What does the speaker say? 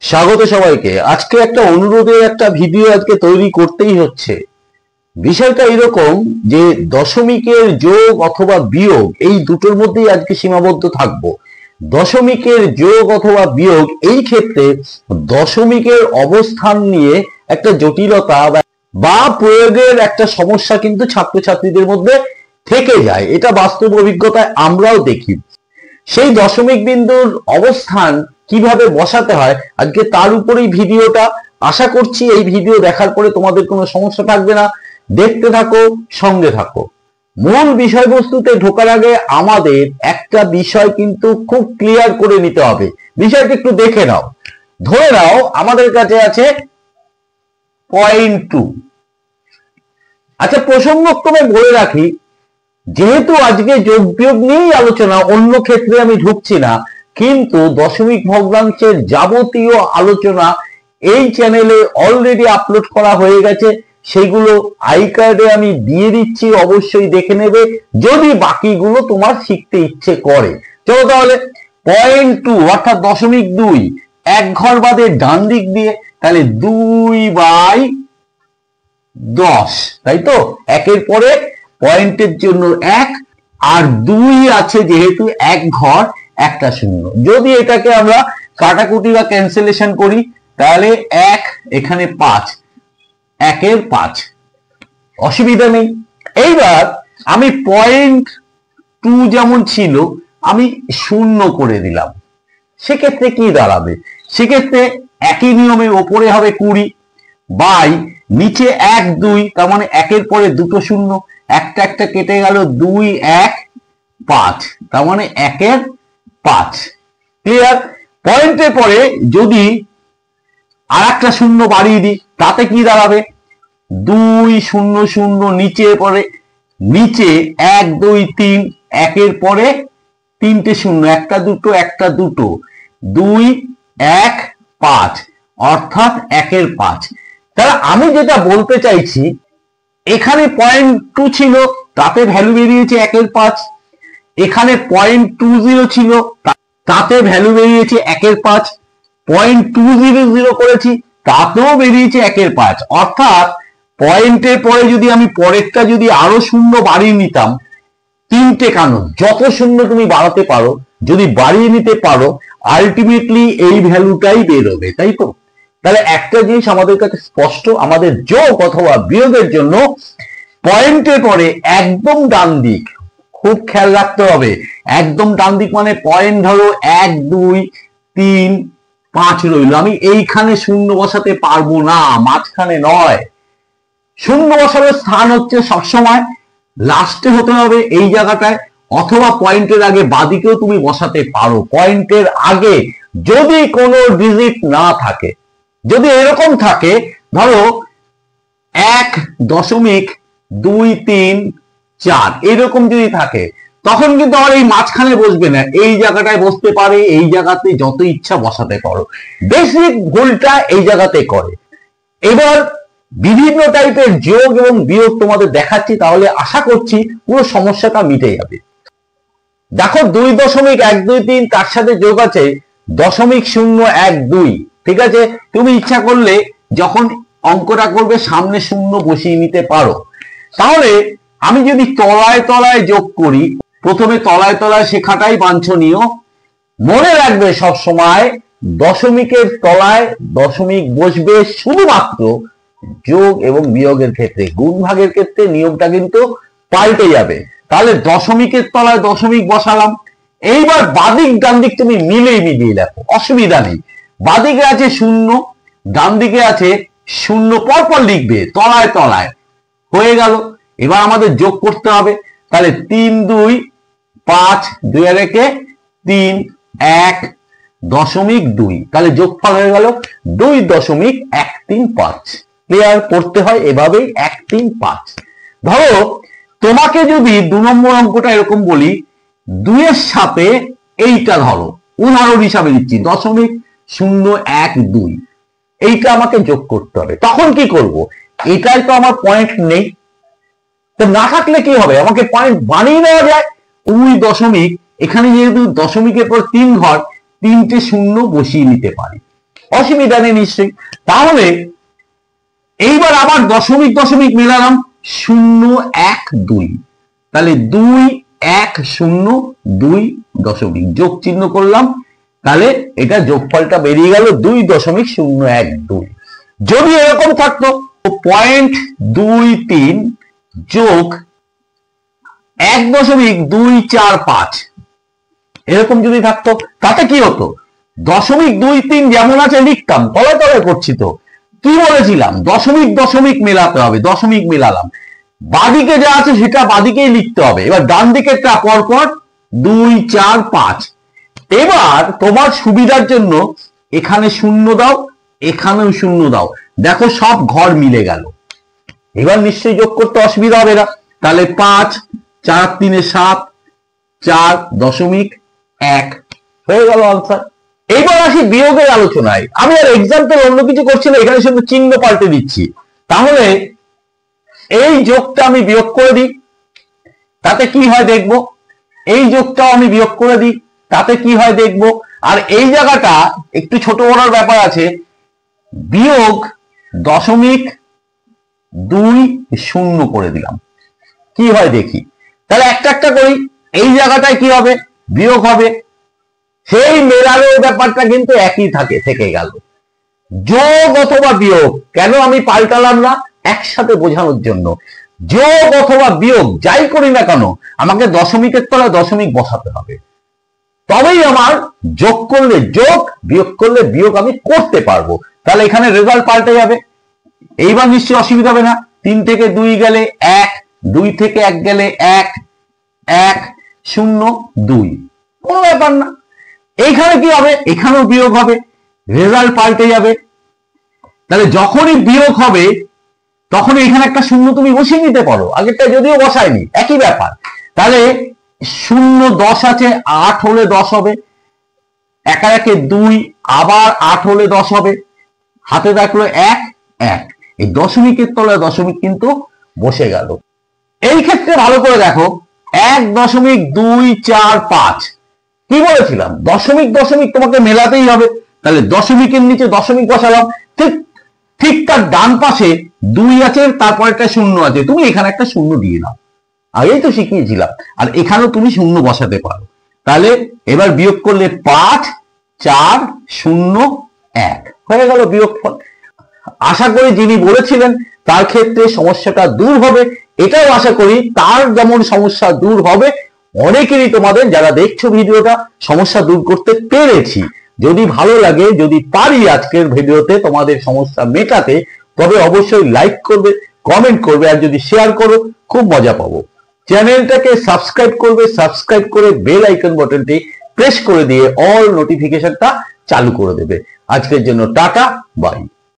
স্বাগত সবাইকে। আজকে একটা অনুরোধের একটা ভিডিও আজকে তৈরি করতেই হচ্ছে। বিষয়টা এরকম যে দশমিকের যোগ অথবা বিয়োগ এই দুটোর মধ্যেই আজকে সীমাবদ্ধ থাকবো। দশমিকের যোগ অথবা বিয়োগ এই ক্ষেত্রে দশমিকের অবস্থান নিয়ে একটা জটিলতা বা প্রয়োগের একটা সমস্যা কিন্তু ছাত্রছাত্রীদের মধ্যে থেকে যায়। এটা বাস্তব অভিজ্ঞতায় আমরাও দেখি। সেই দশমিক বিন্দুর অবস্থান কিভাবে বসাতে হয় আজকে তার উপরেই ভিডিওটা। আশা করছি এই ভিডিও দেখার পরে তোমাদের কোনো সমস্যা থাকবে না। দেখতে থাকো, সঙ্গে থাকো। মূল বিষয়বস্তুতে ঢোকার আগে আমাদের একটা বিষয় কিন্তু খুব ক্লিয়ার করে নিতে হবে। বিষয়টা একটু দেখে নাও। ধরে নাও আমাদের কাছে আছে 0.2। আচ্ছা, প্রসঙ্গক্রমে বলে রাখি, যেহেতু আজকে যোগ বিয়োগ নিয়েই আলোচনা, অন্য ক্ষেত্রে আমি ঢুকছি না, কিন্তু দশমিক ভগ্নাংশের যাবতীয় আলোচনা এই চ্যানেলে অলরেডি আপলোড করা হয়ে গেছে। সেগুলো আই কার্ডে আমি দিয়ে দিচ্ছি, অবশ্যই দেখে নেবে যদি বাকিগুলো তোমার শিখতে ইচ্ছে করে। চলো তাহলে 0.2 অর্থাৎ 0.2 এক ঘর বাদে ডান দিক দিয়ে, তাহলে 2/10, তাই তো? একের পরে পয়েন্টের জন্য 1 আর 2 আছে, যেহেতু এক ঘর একটা শূন্য। যদি এটাকে আমরা কাটাকুটি বা ক্যান্সেলেশন করি তাহলে 1 এখানে 5, 1-এর 5, অসুবিধা নেই। এইবার আমি 0.2 যেমন ছিল আমি 0 করে দিলাম। সেক্ষেত্রে কি দাঁড়াবে? সেক্ষেত্রে একই নিয়মে ওপরে হবে 20 বাই নিচে 1 2, তার মানে 1-এর পরে দুটো শূন্য, একটা একটা কেটে গেল, 2 1 5, তার মানে 1-এর 5। ক্লিয়ার? পয়েন্টের পরে যদি আর একটা শূন্য বাড়িয়ে দিই তাতে কি দাঁড়াবে? 2 0 0, নিচে পরে নিচে 1 2 3, 1-এর পরে তিনটে শূন্য, একটা দুটো একটা দুটো, 2 1 5 অর্থাৎ 1-এর 5। তাহলে আমি যেটা বলতে চাইছি, এখানে 0.2 ছিল, তাতে ভ্যালু বেরিয়েছে 1-এর 5। এখানে 0.20 ছিল, তাতে ভ্যালু বেরিয়েছে 1-এর 5। 0.200 করেছি, তাতেও বেরিয়েছে 1-এর 5। অর্থাৎ পয়েন্টের পরে যদি আমি পরেরটা যদি আরো শূন্য বাড়িয়ে নিতাম, তিনটে কারণ, যত শূন্য তুমি বাড়াতে পারো, যদি বাড়িয়ে নিতে পারো, আলটিমেটলি এই ভ্যালুটাই বেরোবে, তাই তো? তাহলে একটা জিনিস আমাদের কাছে স্পষ্ট, আমাদের যোগ অথবা বিয়োগের জন্য পয়েন্টের পরে একদম ডান দিক খুব খেয়াল রাখতে হবে। একদম ডান দিক মানে পয়েন্ট ধরো 1 2 3 5 রইল, আমি এইখানে শূন্য বসাতে পারবো না, মাঝখানে নয়। শূন্য বসানোর স্থান হচ্ছে সবসময় লাস্টে হতে হবে, এই জায়গাটায়, অথবা পয়েন্টের আগে বাদিকেও তুমি বসাতে পারো। পয়েন্টের আগে যদি কোনো ডিজিট না থাকে, যদি এরকম থাকে ধরো 1.23 এরকম যদি থাকে, তখন কিন্তু আমার এই মাঝখানে বসবে না, এই জায়গাটায় বসতে পারে, এই জায়গাতে যত ইচ্ছা বসাতে পারো। বেসিক ভুলটা এই জায়গাতে করে। এবার বিভিন্ন টাইপের যোগ এবং বিয়োগ তোমাদের দেখাচ্ছি, তাহলে আশা করছি পুরো সমস্যাটা মিটে যাবে। দেখো 2.123, তার সাথে যোগ আছে 0.012। ঠিক আছে? তুমি ইচ্ছা করলে যখন অঙ্কটা করবে সামনে শূন্য বসিয়ে নিতে পারো। তাহলে আমি যদি তলায় তলায় যোগ করি, প্রথমে তলায় তলায় শেখাটাই বাঞ্ছনীয়। মনে রাখবে সব সময় দশমিকের তলায় দশমিক বসবে শুধুমাত্র যোগ এবং বিয়োগের ক্ষেত্রে। গুণ ভাগের ক্ষেত্রে নিয়মটা কিন্তু পাল্টে যাবে। তাহলে দশমিকের তলায় দশমিক বসালাম। এইবার বাদিক ডান দিক তুমি মিলিয়ে লেখো, অসুবিধা নেই। বাদিকে আছে 0, ডান দিকে আছে 0, পরপর লিখবে তলায় তলায়, হয়ে গেল। এবার আমাদের যোগ করতে হবে। তাহলে 3 2 5, 2 আর 1 3, 1.2, তাহলে যোগফল হয়ে গেল 2.135। ক্লিয়ার? করতে হয় এভাবেই, 135। ধরো তোমাকে যদি 2 নম্বর অঙ্কটা এরকম বলি, 2 এর সাথে এইটা ধরো, উদাহরণ হিসাবে দিচ্ছি 0.012, এইটা আমাকে যোগ করতে হবে। তখন কি করব? এটাই তো আমার পয়েন্ট নেই, তো না থাকলে কি হবে? আমাকে পয়েন্ট বানিয়ে নেওয়া যায়। 2 দশমিক, এখানে যেহেতু দশমিকের পর 3 ঘর, 3টে শূন্য বসিয়ে নিতে পারি। অসুবিধা নেই নিশ্চয়ই। তাহলে এইবার আবার দশমিক দশমিক মেলালাম, 0 1 2, তাহলে 2 1 0 2 দশমিক যোগ চিহ্ন করলাম, তাহলে এটা যোগফলটা বেরিয়ে গেল 2.012। যদি এরকম থাকতো 0.23 যোগ 1.245 এরকম যদি থাকতো, তাতে কি হতো? 0.23 যেমন আছে লিখতাম, তলায় তলায় করছি তো। কি বলেছিলাম? দশমিক দশমিক মেলাতে হবে, দশমিক মেলালাম, বাদিকে যা আছে সেটা বাদিকেই লিখতে হবে। এবার ডান দিকেরটা পরপর 2 4 5। এবার তোমার সুবিধার জন্য এখানে 0 দাও, এখানেও 0 দাও, দেখো সব ঘর মিলে গেল। এবার নিশ্চয়ই যোগ করতে অসুবিধা হবে না। তাহলে 5 4 3 7 4.1 হয়ে গেল আনসার। এইবার আসি বিয়োগের আলোচনায়। আমি আর এক্সাম্পল অন্য কিছু করছি না, এখানে শুধু চিহ্ন পাল্টে দিচ্ছি। তাহলে এই যোগটা আমি বিয়োগ করে দিই, তাতে কি হয় দেখব। এই যোগটাও আমি বিয়োগ করে দিই, তাতে কি হয় দেখব। আর এই জায়গাটা একটু ছোট বড়ার ব্যাপার আছে, বিয়োগ 0.20 করে দিলাম, কি হয় দেখি। তাহলে একটা একটা করি। এই জায়গাটায় কি হবে? বিয়োগ হবে। সেই মেলানোর ব্যাপারটা কিন্তু একই থেকে গেল। যোগ অথবা বিয়োগ কেন আমি পাল্টালাম না? একসাথে বোঝানোর জন্য। যোগ অথবা বিয়োগ যাই করি না কেন, আমাকে দশমিকের তলায় দশমিক বসাতে হবে, তবেই আমার যোগ করলে যোগ, বিয়োগ করলে বিয়োগ আমি করতে পারবো। তাহলে এখানে রেজাল্ট পাল্টে যাবে। এইবার নিশ্চয়ই অসুবিধা হবে না। 3 থেকে 2 গেলে 1, 2 থেকে 1 গেলে 1 1 0 2, কোনো ব্যাপার না। এইখানে কি হবে? এখানেও বিয়োগ হবে, রেজাল্ট পাল্টে যাবে। তাহলে যখনই বিয়োগ হবে তখন এখানে একটা 0 তুমি বসিয়ে নিতে পারো, আগেরটা যদিও বসায়নি, একই ব্যাপার। তাহলে 0 10 আছে, 8 হলে 10 হবে, 1 আর 1 2, আবার 8 হলে 10 হবে, হাতে থাকলো 1 1। এই দশমিকের তলায় দশমিক কিন্তু বসে গেল। এই ক্ষেত্রে ভালো করে দেখো, 1.245 কি বলেছিলাম? দশমিক দশমিক তোমাকে মেলাতেই হবে। তাহলে দশমিকের নিচে দশমিক বসালাম, ঠিক তার ডান পাশে 2 আছে, তারপর একটা 0 আছে, তুমি এখানে একটা 0 দিয়ে নাও, আগেই তো শিখিয়েছিলাম। আর এখানেও তুমি 0 বসাতে পারো। তাহলে এবার বিয়োগ করলে 5 4 0 1 হয়ে গেল বিয়োগফল। আশা করি যিনি বলেছিলেন তার ক্ষেত্রে সমস্যাটা দূর হবে, এটাও আশা করি তার যেমন সমস্যা দূর হবে, অনেকেরই তোমাদের যারা দেখছো ভিডিওটা সমস্যা দূর করতে পেরেছি। যদি ভালো লাগে, যদি পারি আজকের ভিডিওতে তোমাদের সমস্যা মেটাতে, তবে অবশ্যই লাইক করবে, কমেন্ট করবে, আর যদি শেয়ার করো খুব মজা পাবো। চ্যানেলটাকে সাবস্ক্রাইব করবে, সাবস্ক্রাইব করে বেল আইকন বাটনটি প্রেস করে দিয়ে অল নোটিফিকেশনটা চালু করে দেবে। আজকের জন্য টাটা, বাই।